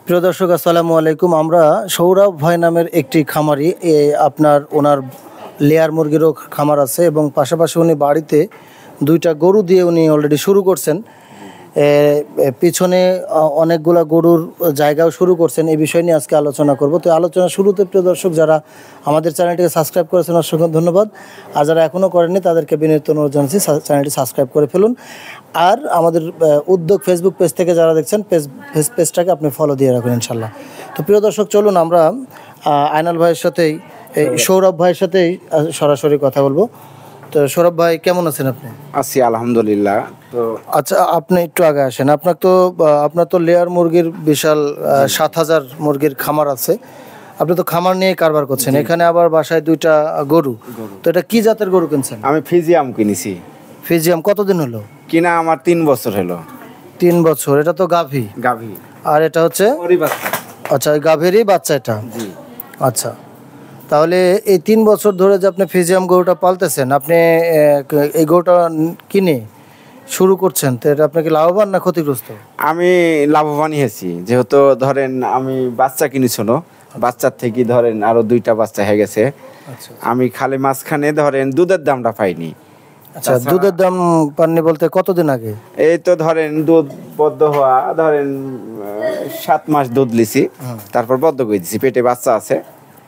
প্রিয় দর্শক আসসালামু আলাইকুম। আমরা সৌরভ ভাই নামের একটি খামারি, ওনার লেয়ার মুরগিরও খামার আছে এবং পাশাপাশি উনি বাড়িতে 2টা গরু দিয়ে উনি অলরেডি শুরু করছেন। পিছনে অনেকগুলা গরুর জায়গাও শুরু করছেন। এই বিষয় নিয়ে আজকে আলোচনা করব। তো আলোচনা শুরুতে প্রিয় দর্শক যারা আমাদের চ্যানেলটিকে সাবস্ক্রাইব করেছেন অসংখ্য ধন্যবাদ, আর যারা এখনও করেননি তাদেরকে বিনীত অনুরোধ জানাচ্ছি চ্যানেলটি সাবস্ক্রাইব করে ফেলুন। আর আমাদের উদ্যোগ ফেসবুক পেজ থেকে যারা দেখছেন পেজটাকে আপনি ফলো দিয়ে রাখুন ইনশাল্লাহ। তো প্রিয় দর্শক চলুন আমরা আয়নাল ভাইয়ের সাথেই সৌরভ ভাইয়ের সাথেই সরাসরি কথা বলবো। তো সৌরভ ভাই কেমন আছেন আপনি? আছি আলহামদুলিল্লাহ। তো আচ্ছা, আপনি একটু আগে আসেন। আপনার তো লেয়ার মুরগির বিশাল 7,000 মুরগির খামার আছে। আপনি তো খামার নিয়ে কারবার করছেন, এখানে আবার বাসায় 2টা গরু। তো এটা কি জাতের গরু কিনছেন? আমি ফিজিয়াম কিনেছি। ফিজিয়াম কতদিন হলো কিনা? আমার 3 বছর হলো। 3 বছর। এটা তো গাভী। আর এটা হচ্ছে আচ্ছা, ওই গাভীরই বাচ্চা এটা। আচ্ছা, তাহলে এই 3 বছর ধরে যে আপনি ফিজিয়াম গরুটা পালতেছেন, আপনি এই গরুটা কিনে শুরু করছেন, তো এটা আপনাকে লাভবান না ক্ষতিগ্রস্ত? আমি লাভবানই হয়েছি, যেহেতু ধরেন আমি বাচ্চা কিনেছিল, বাচ্চার থেকে ধরেন আরো 2টা বাচ্চা হয়ে গেছে। আমি খালি মাঝখানে ধরেন দুধের দামটা পাইনি। আচ্ছা, দুধের দাম পাননি বলতে কতদিন আগে? এই তো ধরেন দুধ বদ্ধ হওয়া, ধরেন 7 মাস দুধ লিছি, তারপর বদ্ধ করে দিছি, পেটে বাচ্চা আছে।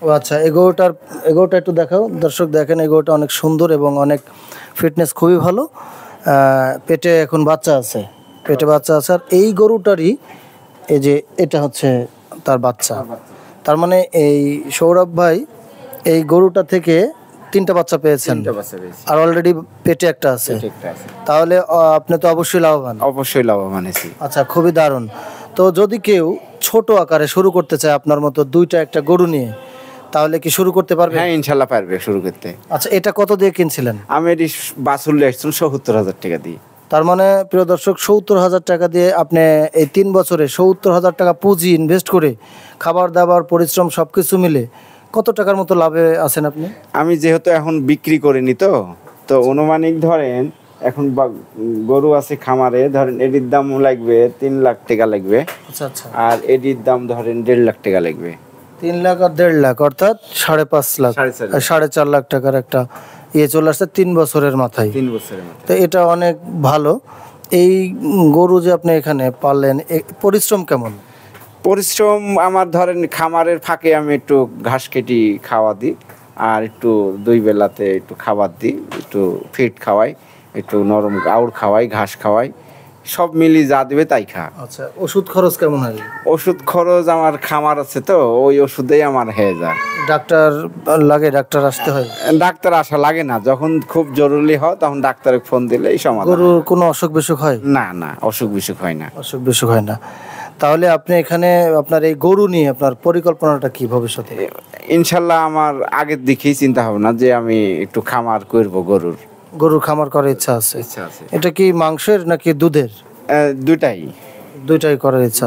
ও আচ্ছা, এই গরুটা একটু দেখাও দর্শক। দেখেন এই গরুটা অনেক সুন্দর এবং অনেক ফিটনেস খুবই ভালো। পেটে এখন বাচ্চা আছে, আর এই গরুটারই এই যে এটা হচ্ছে তার বাচ্চা। তার মানে এই সৌরভ ভাই এই গরুটা থেকে 3টা বাচ্চা পেয়েছেন, আর অলরেডি পেটে একটা আছে। তাহলে আপনি তো অবশ্যই লাভবান আছি। আচ্ছা, খুবই দারুণ। তো যদি কেউ ছোট আকারে শুরু করতে চায় আপনার মতো 2টা একটা গরু নিয়ে, তাহলে কি শুরু করতে পারবে? হ্যাঁ, ইনশাল্লাহ পারবে শুরু করতে। আচ্ছা, এটা কত দিয়ে কিনছিলেন? আমি এটি বাছুর লিয়েছিলাম 70,000 টাকা দিয়ে। তার মানে প্রিয় দর্শক 70,000 টাকা দিয়ে আপনি এই 3 বছরে 70,000 টাকা পুঁজি ইনভেস্ট করে খাবার দাবার পরিশ্রম সবকিছু মিলে কত টাকার মতো লাভে আছেন আপনি? আমি যেহেতু এখন বিক্রি করিনি, তো অনুমানিক ধরেন এখন গরু আছে খামারে, ধরেন এটির দাম লাগবে 3 লাখ টাকা লাগবে। আচ্ছা আচ্ছা। আর এটির দাম ধরেন 1.5 লাখ টাকা লাগবে। 3 লাখ আর 1.5 লাখ অর্থাৎ 5.5 লাখ, 4.5 লাখ টাকার একটা চলে আসছে 3 বছরের মাথায়। তো এটা অনেক ভালো। এই গরু যে আপনি এখানে পাললেন, পরিশ্রম কেমন? পরিশ্রম আমার ধরেন খামারের ফাঁকে আমি একটু ঘাস কেটে খাওয়া দিই, আর একটু 2 বেলাতে একটু খাবার দিই, একটু ফিট খাওয়াই, একটু নরম আউড় খাওয়াই, ঘাস খাওয়াই, সব মিলিয়ে যা দেবে তাই খা। আচ্ছা, ওষুধ খরচ কেমন হয়? ওষুধ খরচ আমার খামার আছে, তো ওই ওষুধেই আমার হয়ে যায়। ডাক্তার লাগে? ডাক্তার আসতে হয়? ডাক্তার আসা লাগে না, যখন খুব জরুরি হয় তখন ডাক্তারে ফোন দিলে এই সমাধান। গরুর কোনো অসুখ বিসুখ হয়? না, অসুখ বিসুখ হয় না। তাহলে আপনি এখানে আপনার এই গরু নিয়ে আপনার পরিকল্পনাটা কি ভবিষ্যতে? ইনশাল্লাহ আমার আগের দিকেই চিন্তা ভাবনা যে আমি একটু খামার করব, গরুর খামার করার ইচ্ছা আছে। এটা কি মাংসের নাকি দুধের? দুইটাই করার ইচ্ছা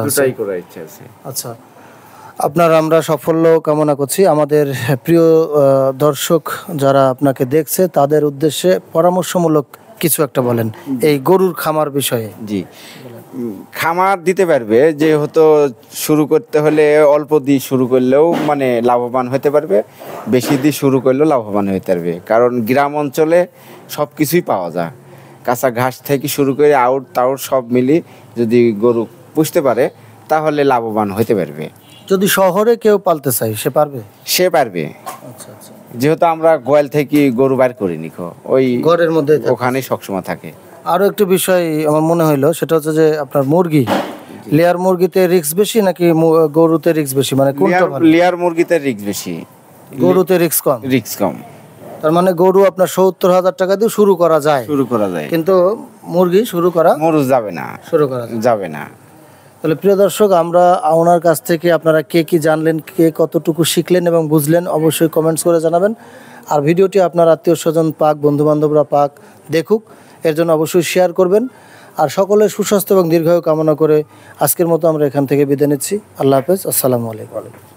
আছে। আচ্ছা, আমরা সাফল্য কামনা করছি। আমাদের প্রিয় দর্শক যারা আপনাকে দেখছে তাদের উদ্দেশ্যে পরামর্শমূলক কিছু একটা বলেন এই গরুর খামার বিষয়ে। জি, খামার দিতে পারবে, যেহেতু শুরু করতে হলে অল্প দিয়ে শুরু করলেও মানে লাভবান হতে পারবে, বেশি দিয়ে শুরু করলেও লাভবান হতে পারবে। কারণ গ্রাম অঞ্চলে সব কিছুই পাওয়া যায়, কাঁচা ঘাস থেকে শুরু করে আউট সব মিলি যদি গরু পুষতে পারে তাহলে লাভবান হতে পারবে। যদি শহরে কেউ পালতে চায় সে পারবে? আচ্ছা, যেহেতু আমরা গোয়াল থেকে গরু বাইর করিনি, ওই ঘরের মধ্যে ওখানে সবসময় থাকে। আরো একটু বিষয় আমার মনে হইলো, সেটা হচ্ছে যে আপনার মুরগি, লেয়ার মুরগিতে রিস্ক বেশি নাকি গরুতে রিস্ক বেশি? মানে কোনটা ভালো? লেয়ার মুরগিতে রিস্ক বেশি, গরুতে রিস্ক কম। তার মানে গরু আপনার 70,000 টাকা দিয়ে শুরু করা যায়, কিন্তু মুরগি শুরু করা যাবে না। তাহলে প্রিয় দর্শক, আমরা ওনার কাছ থেকে আপনারা কে কি জানলেন, কে কতটুকু শিখলেন এবং বুঝলেন অবশ্যই কমেন্টস করে জানাবেন। আর ভিডিওটি আপনার আত্মীয় স্বজন পাক, বন্ধু বান্ধবরা পাক, দেখুক, এর জন্য অবশ্যই শেয়ার করবেন। আর সকলের সুস্বাস্থ্য এবং দীর্ঘায়ু কামনা করে আজকের মতো আমরা এখান থেকে বিদায় নিচ্ছি। আল্লাহ হাফেজ, আসসালামু আলাইকুম।